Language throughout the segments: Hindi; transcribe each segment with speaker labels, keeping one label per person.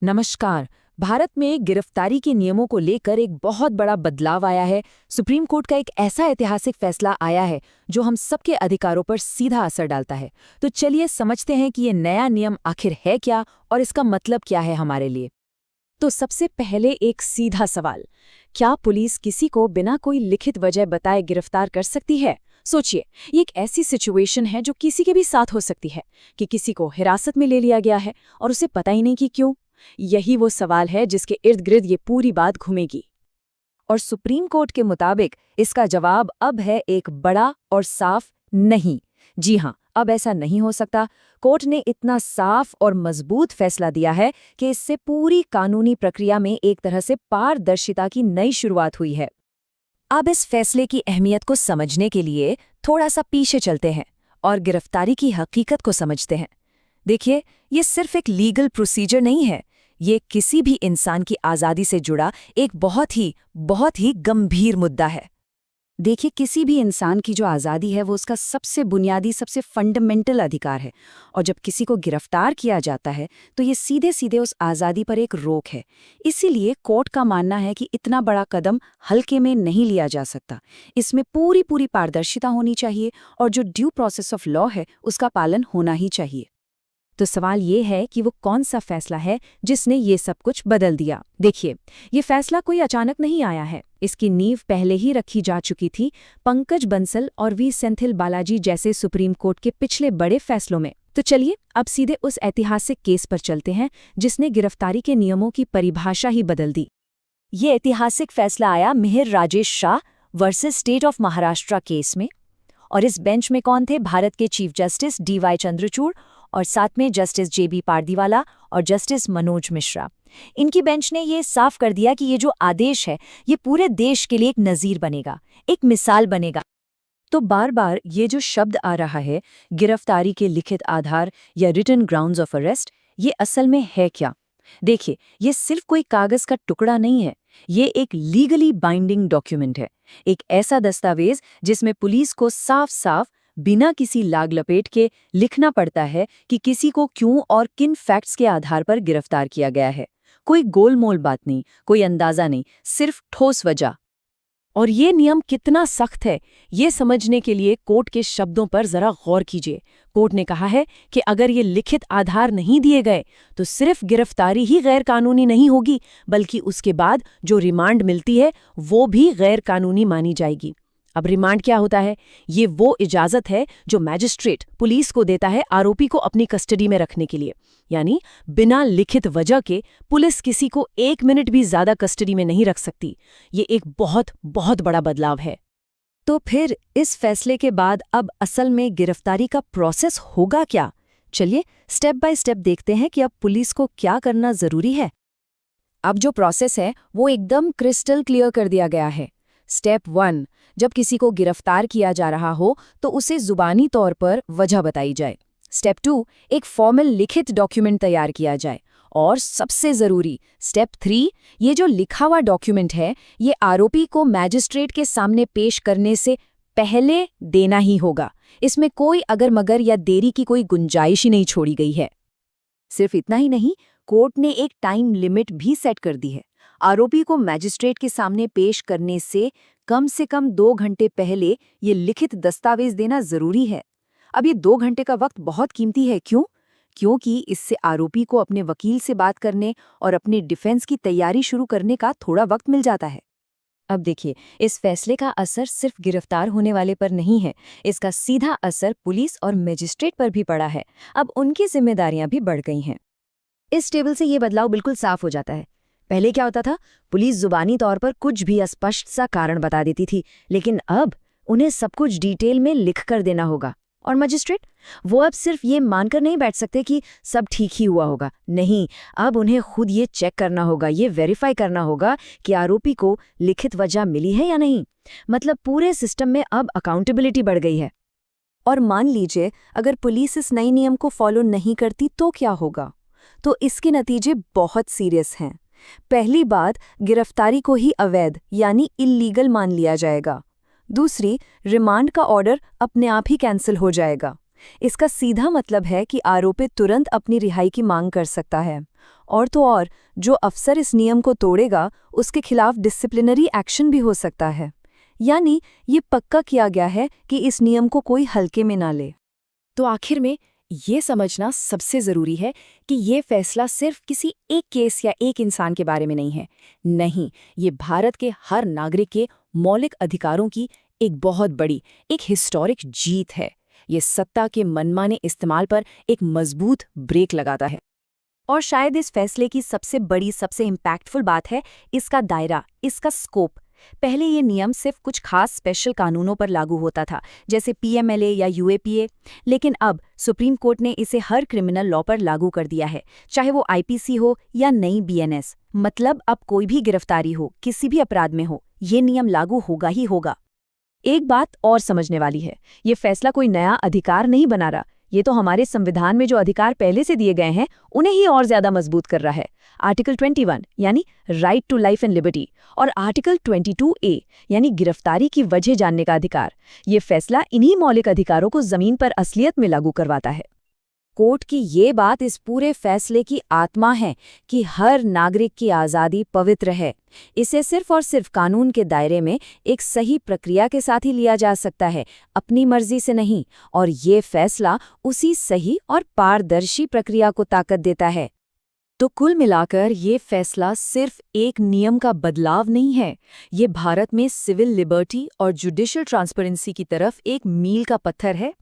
Speaker 1: नमस्कार। भारत में गिरफ्तारी के नियमों को लेकर एक बहुत बड़ा बदलाव आया है। सुप्रीम कोर्ट का एक ऐसा ऐतिहासिक फैसला आया है जो हम सबके अधिकारों पर सीधा असर डालता है। तो चलिए समझते हैं कि ये नया नियम आखिर है क्या और इसका मतलब क्या है हमारे लिए।
Speaker 2: तो सबसे पहले एक सीधा सवाल, क्या पुलिस किसी को बिना कोई लिखित वजह बताए गिरफ्तार कर सकती है? सोचिए, ये एक ऐसी सिचुएशन है जो किसी के भी साथ हो सकती है कि किसी को हिरासत में ले लिया गया है और उसे पता ही नहीं कि क्यों। यही वो सवाल है जिसके इर्द गिर्द ये पूरी बात घूमेगी।
Speaker 1: और सुप्रीम कोर्ट के मुताबिक इसका जवाब अब है एक बड़ा और साफ नहीं। जी हाँ, अब ऐसा नहीं हो सकता। कोर्ट ने इतना साफ और मजबूत फैसला दिया है कि इससे पूरी कानूनी प्रक्रिया में एक तरह से पारदर्शिता की नई शुरुआत हुई है। अब इस फैसले की अहमियत को समझने के लिए थोड़ा सा पीछे चलते हैं और गिरफ्तारी की हकीकत को समझते हैं। देखिए, ये सिर्फ एक लीगल प्रोसीजर नहीं है, ये किसी भी इंसान की आज़ादी से जुड़ा एक बहुत ही गंभीर मुद्दा है। देखिए, किसी भी इंसान की जो आज़ादी है वो उसका सबसे बुनियादी, सबसे फंडामेंटल अधिकार है। और जब किसी को गिरफ्तार किया जाता है तो ये सीधे सीधे उस आज़ादी पर एक रोक है। इसीलिए कोर्ट का मानना है कि इतना बड़ा कदम हल्के में नहीं लिया जा सकता। इसमें पूरी पारदर्शिता होनी चाहिए और जो ड्यू प्रोसेस ऑफ लॉ है उसका पालन होना ही चाहिए।
Speaker 2: तो सवाल ये है कि वो कौन सा फैसला है जिसने ये सब कुछ बदल दिया। देखिए, ये फैसला कोई अचानक नहीं आया है, इसकी नींव पहले ही रखी जा चुकी थी पंकज बंसल और वी सेंथिल बालाजी जैसे सुप्रीम कोर्ट के पिछले बड़े फैसलों में। तो चलिए अब सीधे उस ऐतिहासिक केस पर चलते हैं जिसने गिरफ्तारी के नियमों की परिभाषा ही बदल दी।
Speaker 1: ये ऐतिहासिक फैसला आया Mihir Rajesh Shah versus state of Maharashtra case में। और इस बेंच में कौन थे? भारत के चीफ जस्टिस DY चंद्रचूड़ और साथ में जस्टिस JB पारदीवाला और जस्टिस मनोज मिश्रा। इनकी बेंच ने ये साफ कर दिया कि ये जो आदेश है ये पूरे देश के लिए एक नज़ीर बनेगा, एक मिसाल बनेगा। तो बार बार ये जो शब्द आ रहा है, गिरफ्तारी के लिखित आधार या रिटन ग्राउंड्स ऑफ अरेस्ट, ये असल में है क्या? देखिए, ये सिर्फ कोई कागज का टुकड़ा नहीं है, ये एक लीगली बाइंडिंग डॉक्यूमेंट है। एक ऐसा दस्तावेज जिसमें पुलिस को साफ साफ बिना किसी लाग लपेट के लिखना पड़ता है कि किसी को क्यों और किन फैक्ट्स के आधार पर गिरफ्तार किया गया है। कोई गोलमोल बात नहीं, कोई अंदाजा नहीं, सिर्फ ठोस वजह।
Speaker 2: और ये नियम कितना सख्त है, ये समझने के लिए कोर्ट के शब्दों पर जरा गौर कीजिए। कोर्ट ने कहा है कि अगर ये लिखित आधार नहीं दिए गए तो सिर्फ गिरफ्तारी ही गैर कानूनी नहीं होगी, बल्कि उसके बाद जो रिमांड मिलती है वो भी गैर कानूनी मानी जाएगी। अब रिमांड क्या होता है? ये वो इजाजत है जो मैजिस्ट्रेट पुलिस को देता है आरोपी को अपनी कस्टडी में रखने के लिए। यानी बिना लिखित वजह के पुलिस किसी को 1 मिनट भी ज्यादा कस्टडी में नहीं रख सकती। ये एक बहुत बड़ा बदलाव है।
Speaker 1: तो फिर इस फैसले के बाद अब असल में गिरफ्तारी का प्रोसेस होगा क्या? चलिए स्टेप बाय स्टेप देखते हैं कि अब पुलिस को क्या करना जरूरी है। अब जो प्रोसेस है वो एकदम क्रिस्टल क्लियर कर दिया गया है। स्टेप 1, जब किसी को गिरफ्तार किया जा रहा हो तो उसे जुबानी तौर पर वजह बताई जाए। स्टेप 2, एक फॉर्मल लिखित डॉक्यूमेंट तैयार किया जाए। और सबसे ज़रूरी स्टेप 3, ये जो लिखा हुआ डॉक्यूमेंट है ये आरोपी को मैजिस्ट्रेट के सामने पेश करने से पहले देना ही होगा। इसमें कोई अगर मगर या देरी की कोई गुंजाइश ही नहीं छोड़ी गई है। सिर्फ इतना ही नहीं, कोर्ट ने एक टाइम लिमिट भी सेट कर दी है। आरोपी को मैजिस्ट्रेट के सामने पेश करने से कम 2 घंटे पहले ये लिखित दस्तावेज देना जरूरी है। अब ये 2 घंटे का वक्त बहुत कीमती है। क्यों? क्योंकि इससे आरोपी को अपने वकील से बात करने और अपने डिफेंस की तैयारी शुरू करने का थोड़ा वक्त मिल जाता है। अब देखिए, इस फैसले का असर सिर्फ गिरफ्तार होने वाले पर नहीं है, इसका सीधा असर पुलिस और मजिस्ट्रेट पर भी पड़ा है। अब उनकी जिम्मेदारियां भी बढ़ गई हैं। इस टेबल से ये बदलाव बिल्कुल साफ हो जाता है। पहले क्या होता था? पुलिस जुबानी तौर पर कुछ भी अस्पष्ट सा कारण बता देती थी, लेकिन अब उन्हें सब कुछ डिटेल में लिख कर देना होगा। और मजिस्ट्रेट, वो अब सिर्फ ये मानकर नहीं बैठ सकते कि सब ठीक ही हुआ होगा। नहीं, अब उन्हें खुद ये चेक करना होगा, ये वेरीफाई करना होगा कि आरोपी को लिखित वजह मिली है या नहीं। मतलब पूरे सिस्टम में अब अकाउंटेबिलिटी बढ़ गई है। और मान लीजिए अगर पुलिस इस नए नियम को फॉलो नहीं करती तो क्या होगा? तो इसके नतीजे बहुत सीरियस हैं। पहली बात, गिरफ्तारी को ही अवैध यानी इल्लीगल मान लिया जाएगा। दूसरी, रिमांड का ऑर्डर अपने आप ही कैंसिल हो जाएगा। इसका सीधा मतलब है कि आरोपित तुरंत अपनी रिहाई की मांग कर सकता है। और तो और, जो अफसर इस नियम को तोड़ेगा उसके खिलाफ डिसिप्लिनरी एक्शन भी हो सकता है। यानी ये पक्का किया गया है कि इस नियम को कोई हल्के में ना ले।
Speaker 2: तो आखिर में ये समझना सबसे ज़रूरी है कि ये फैसला सिर्फ किसी एक केस या एक इंसान के बारे में नहीं है। नहीं, ये भारत के हर नागरिक के मौलिक अधिकारों की एक बहुत बड़ी, एक हिस्टोरिक जीत है। ये सत्ता के मनमाने इस्तेमाल पर एक मजबूत ब्रेक लगाता है।
Speaker 1: और शायद इस फैसले की सबसे बड़ी, सबसे इम्पैक्टफुल बात है इसका दायरा, इसका स्कोप। पहले ये नियम सिर्फ कुछ खास स्पेशल कानूनों पर लागू होता था, जैसे पीएमएलए या यूएपीए, लेकिन अब सुप्रीम कोर्ट ने इसे हर क्रिमिनल लॉ पर लागू कर दिया है, चाहे वो आईपीसी हो या नई बीएनएस। मतलब अब कोई भी गिरफ्तारी हो, किसी भी अपराध में हो, ये नियम लागू होगा ही होगा।
Speaker 2: एक बात और समझने वाली है, ये फैसला कोई नया अधिकार नहीं बना रहा, ये तो हमारे संविधान में जो अधिकार पहले से दिए गए हैं उन्हें ही और ज्यादा मजबूत कर रहा है। आर्टिकल 21 यानी right to life and liberty और आर्टिकल 22A यानी गिरफ्तारी की वजह जानने का अधिकार, ये फैसला इन्हीं मौलिक अधिकारों को जमीन पर असलियत में लागू करवाता है।
Speaker 1: कोर्ट की ये बात इस पूरे फैसले की आत्मा है कि हर नागरिक की आज़ादी पवित्र है। इसे सिर्फ और सिर्फ कानून के दायरे में एक सही प्रक्रिया के साथ ही लिया जा सकता है, अपनी मर्जी से नहीं। और ये फैसला उसी सही और पारदर्शी प्रक्रिया को ताकत देता है।
Speaker 2: तो कुल मिलाकर ये फैसला सिर्फ एक नियम का बदलाव नहीं है, ये भारत में सिविल लिबर्टी और जुडिशियल ट्रांसपेरेंसी की तरफ एक मील का पत्थर है।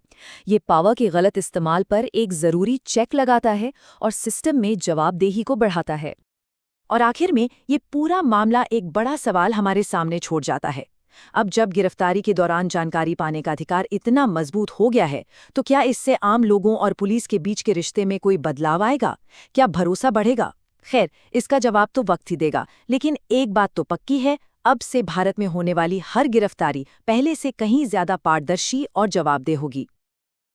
Speaker 2: ये पावर के गलत इस्तेमाल पर एक ज़रूरी चेक लगाता है और सिस्टम में जवाबदेही को बढ़ाता है। और आखिर में ये पूरा मामला एक बड़ा सवाल हमारे सामने छोड़ जाता है। अब जब गिरफ्तारी के दौरान जानकारी पाने का अधिकार इतना मजबूत हो गया है, तो क्या इससे आम लोगों और पुलिस के बीच के रिश्ते में कोई बदलाव आएगा? क्या भरोसा बढ़ेगा? खैर, इसका जवाब तो वक्त ही देगा, लेकिन एक बात तो पक्की है, अब से भारत में होने वाली हर गिरफ्तारी पहले से कहीं ज्यादा पारदर्शी और जवाबदेह होगी।